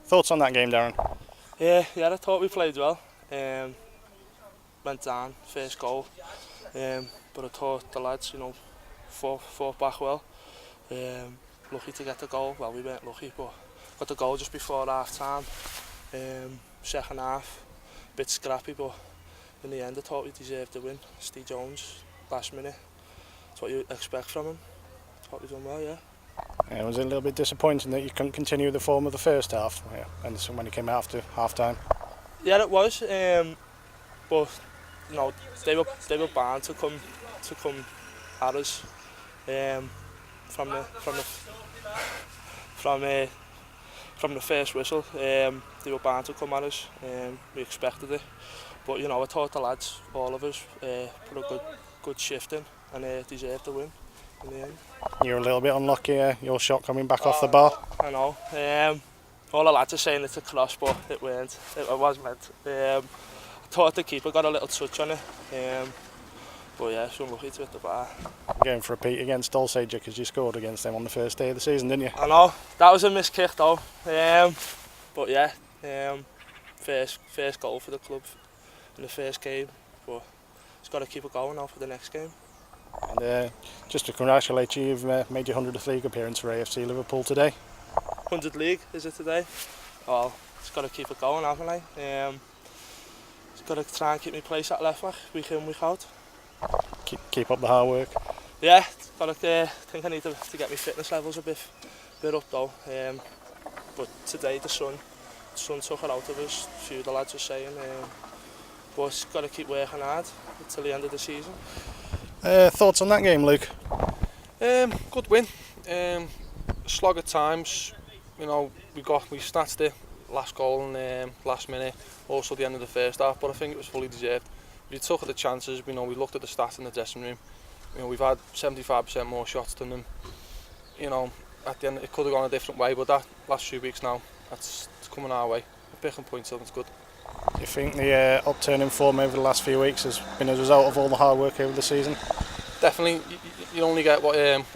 Thoughts on that game, Darren? Yeah, I thought we played well. Went down, first goal. But I thought the lads, fought back well. Lucky to get the goal. Well, we weren't lucky, but got the goal just before half time. Second half, a bit scrappy, but in the end I thought we deserved the win. Steve Jones, last minute. That's what you expect from him. Thought we done well, yeah. Was it a little bit disappointing that you couldn't continue the form of the first half, and so when you came after half time? Yeah, it was. But they were bound to come at us from the first whistle. They were bound to come at us. We expected it, but I thought the lads, all of us, put a good shift in and deserved the win in the end. You're a little bit unlucky, your shot coming back off the bar. I know. All the lads are saying it's a cross, but it weren't. It was meant. I thought the keeper got a little touch on it. But yeah, so unlucky to hit the bar. Going for a repeat against Alsager because you scored against them on the first day of the season, didn't you? I know. That was a missed kick though. But yeah, first goal for the club in the first game. But it's got to keep it going now for the next game. And just to congratulate you, you've made your 100th league appearance for AFC Liverpool today. 100th league, is it today? Well, it's got to keep it going, haven't I? It's got to try and keep my place at left back, week in, week out. Keep up the hard work. Yeah, think I need to get my fitness levels a bit up though. But today the sun took it out of us, a few of the lads are saying. But it's got to keep working hard until the end of the season. Thoughts on that game, Luke? Good win. Slog at times. We snatched it. Last goal in last minute. Also the end of the first half, but I think it was fully deserved. We took the chances. We looked at the stats in the dressing room. We've had 75% more shots than them. At the end it could have gone a different way, but that last few weeks now, it's coming our way. We're picking points up. It's good. You think the upturn in form over the last few weeks has been a result of all the hard work over the season? Definitely. You only get what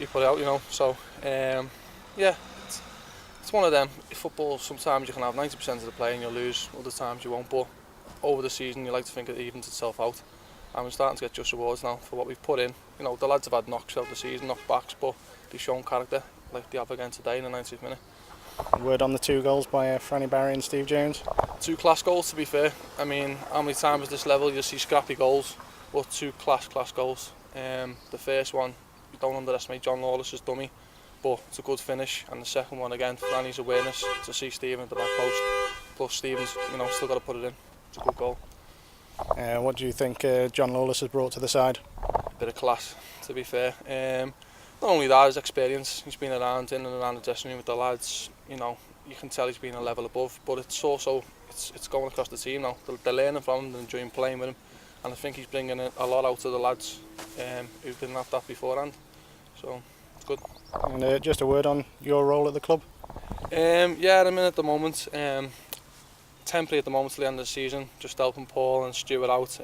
you put out, So yeah, it's one of them. Football, sometimes you can have 90% of the play and you'll lose. Other times you won't. But over the season, you like to think it evens itself out. And we're starting to get just rewards now for what we've put in. The lads have had knocks out the season, knockbacks, but they've shown character like they have again today in the 90th minute. Word on the 2 goals by Franny Barry and Steve Jones? 2 class goals, to be fair. I mean, how many times at this level you see scrappy goals, but 2 class goals. The first one, you don't underestimate John Lawless's dummy, but it's a good finish. And the second one again, Franny's awareness to see Stephen at the back post. Plus Stephen's, still got to put it in. It's a good goal. What do you think John Lawless has brought to the side? Bit of class, to be fair. Not only that, his experience. He's been in and around the dressing room with the lads. You can tell he's been a level above. But it's also it's going across the team now. They're learning from him and enjoying playing with him. And I think he's bringing a lot out of the lads who didn't have that beforehand. So it's good. And just a word on your role at the club? Yeah, I'm in at the moment. Temporary at the moment till the end of the season, just helping Paul and Stuart out,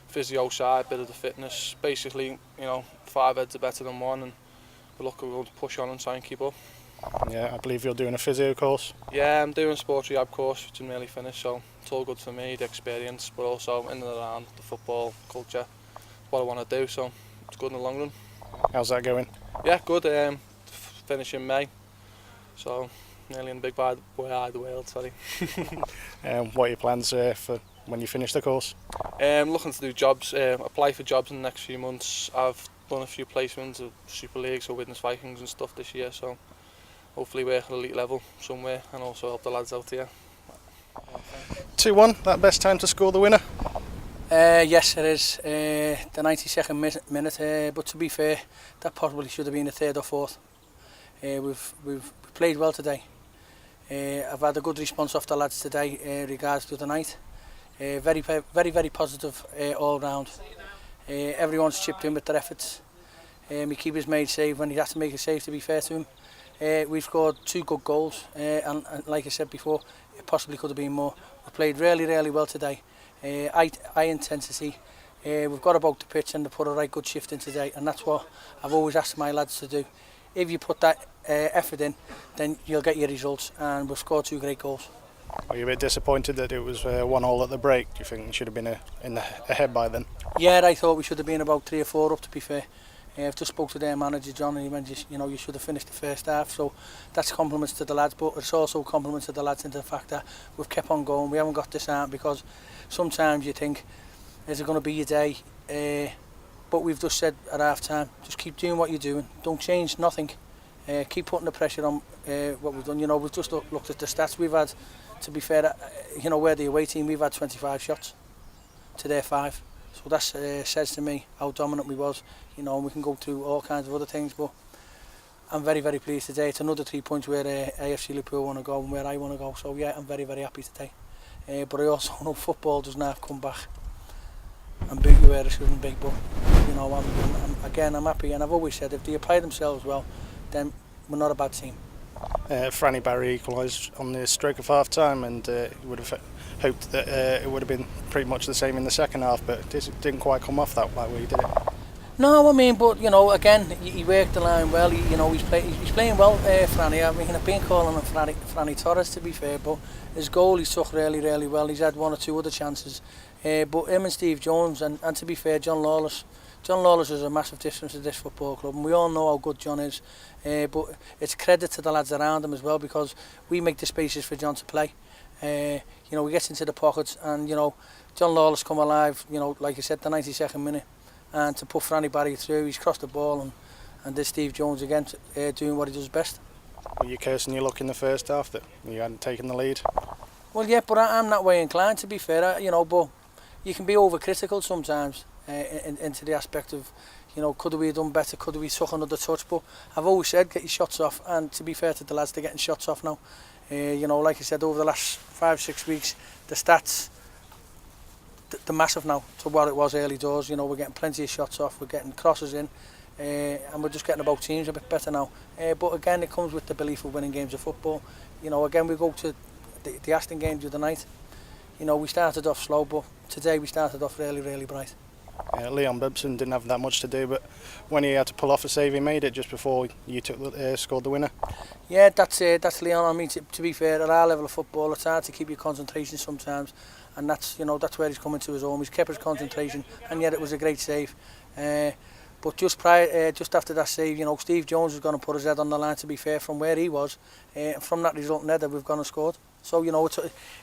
physio side, bit of the fitness. Basically, 5 heads are better than one, and we're going to push on and try and keep up. Yeah, I believe you're doing a physio course. Yeah, I'm doing a sports rehab course, which is nearly finished, so it's all good for me, the experience, but also in and around the football culture, what I want to do, so it's good in the long run. How's that going? Yeah, good. Finish in May, so nearly in the big wide the world, sorry. What are your plans for when you finish the course? Looking to do jobs, apply for jobs in the next few months. I've done a few placements of Super Leagues or Widnes Vikings and stuff this year, so hopefully work at elite level somewhere and also help the lads out here. 2-1, that best time to score the winner? Yes, it is. The 92nd minute, but to be fair, that probably should have been the 3rd or 4th. We've played well today. I've had a good response off the lads today regards to the night. Very positive all round. Everyone's chipped in with their efforts. My keeper's made save when he has to make a save, to be fair to him. We've scored 2 good goals and like I said before, it possibly could have been more. We played really well today. High intensity. We've got about the pitch and to put a right good shift in today, and that's what I've always asked my lads to do. if you put that effort in, then you'll get your results, and we've scored 2 great goals. Are you a bit disappointed that it was 1-1 at the break? Do you think you should have been ahead by then? Yeah, I thought we should have been about 3 or 4 up, to be fair. I've just spoke to their manager John, and he went, you should have finished the first half, so that's compliments to the lads, but it's also compliments to the lads into the fact that we've kept on going, we haven't got disarmed, because sometimes you think, is it going to be your day? But we've just said at half time, just keep doing what you're doing, don't change nothing, keep putting the pressure on what we've done. We've just looked at the stats we've had. To be fair, we're the away team, we've had 25 shots to their 5. So that says to me how dominant we was. And we can go through all kinds of other things, but I'm very, very pleased today. It's another 3 points where AFC Liverpool want to go and where I want to go. So yeah, I'm very, very happy today. But I also know football doesn't have to come back and beat you where it shouldn't be. But I'm happy, and I've always said if they apply themselves well, then we're not a bad team. Franny Barry equalised on the stroke of half time, and you would have hoped that it would have been pretty much the same in the second half, but it didn't quite come off that way, did it? No, but again, he worked the line well. He's playing well, Franny. I've been calling him Franny Torres, to be fair, but his goal he took really, really well. He's had 1 or 2 other chances, but him and Steve Jones, and to be fair, John Lawless is a massive difference to this football club, and we all know how good John is. But it's credit to the lads around him as well, because we make the spaces for John to play. He gets into the pockets, and John Lawless come alive. Like you said, the 92nd minute, and to put Franny Barry through, he's crossed the ball, and there's Steve Jones again doing what he does best. Were you cursing your luck in the first half that you hadn't taken the lead? Well, yeah, but I'm that way inclined, to be fair. But you can be overcritical sometimes into the aspect of, could we have done better, could we took another touch, but I've always said get your shots off, and to be fair to the lads, they're getting shots off now. Like I said, over the last 5-6 weeks, the stats, they're massive now to what it was early doors. We're getting plenty of shots off, we're getting crosses in, and we're just getting about teams a bit better now. But again, it comes with the belief of winning games of football. Again, we go to the Aston game the other night. We started off slow, but today we started off really, really bright. Leon Bibson didn't have that much to do, but when he had to pull off a save, he made it just before you scored the winner. Yeah, that's Leon. To be fair, at our level of football, it's hard to keep your concentration sometimes, and that's where he's coming to his own. He's kept his concentration, and yet it was a great save. But just after that save, Steve Jones was going to put his head on the line. To be fair, from where he was, from that result, Nether, we've gone and scored. So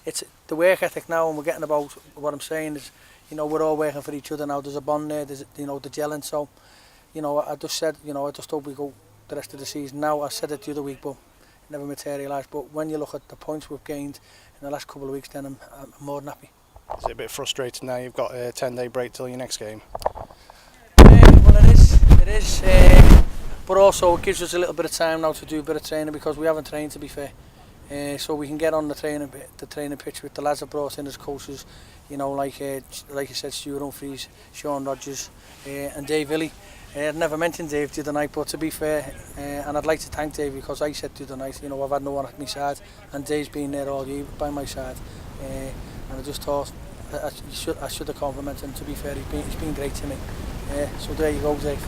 it's the work ethic now, and we're getting about what I'm saying is. We're all working for each other now. There's a bond there. There's the gelling. So, I just said, I just hope we go the rest of the season. Now, I said it the other week, but it never materialised. But when you look at the points we've gained in the last couple of weeks, then I'm more than happy. Is it a bit frustrating now? You've got a 10-day break till your next game. Well, it is. But also, it gives us a little bit of time now to do a bit of training, because we haven't trained, to be fair. So we can get on the training pitch with the lads that brought in as coaches, like you said, Stuart Humphries, Sean Rogers, and Dave Illy. I'd never mentioned Dave the other night, but to be fair, and I'd like to thank Dave, because I said the other night, I've had no one at my side, and Dave's been there all year by my side, and I just thought I should have complimented him. To be fair, he's been great to me. So there you go, Dave.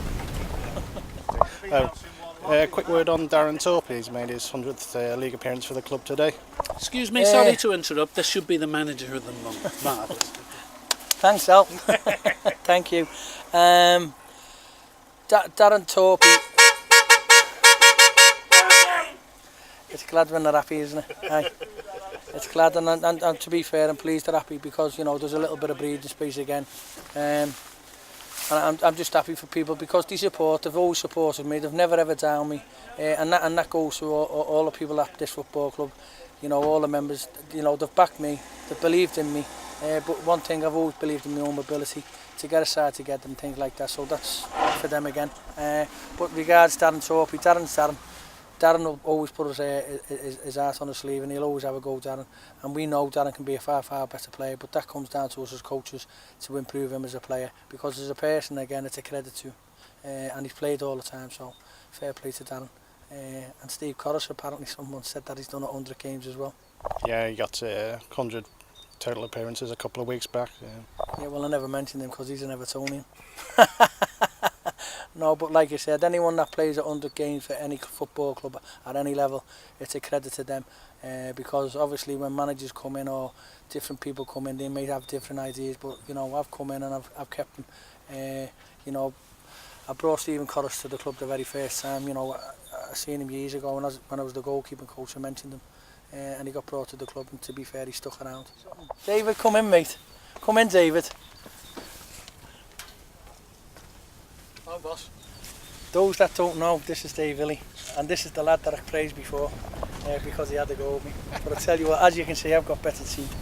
Quick word on Darren Torpey. He's made his 100th league appearance for the club today. Excuse me, sorry to interrupt. This should be the manager of the month. Marvellous. Thanks, Al. Thank you. Darren Torpey. It's glad when they're happy, isn't it? Aye. It's glad, and to be fair, I'm pleased they're happy, because there's a little bit of breathing space again. And I'm just happy for people, because they've always supported me, they've never ever downed me, and that goes to all the people at this football club, all the members, they've backed me, they've believed in me, but one thing, I've always believed in my own ability to get a side together and things like that, so that's for them again. But regards Darren Torpey, Darren will always put his heart on his sleeve, and he'll always have a go, Darren. And we know Darren can be a far, far better player, but that comes down to us as coaches to improve him as a player, because as a person, again, it's a credit to him. And he's played all the time, so fair play to Darren. And Steve Corris, apparently someone said that he's done 100 games as well. Yeah, he got 100 total appearances a couple of weeks back. Yeah, well, I never mentioned him because he's an Evertonian. No, but like I said, anyone that plays at 100 games for any football club at any level, it's a credit to them. Because obviously when managers come in or different people come in, they may have different ideas, but you know, I've come in and I've kept them. You know, I brought Stephen Corris to the club the very first time. You know, I seen him years ago when I was the goalkeeping coach. I mentioned him, and he got brought to the club, and to be fair, he stuck around. David, come in, mate. Come in, David. Oh, boss. Those that don't know, this is Dave Illy, and this is the lad that I praised before, because he had to go with me. But I tell you what, as you can see, I've got better teeth.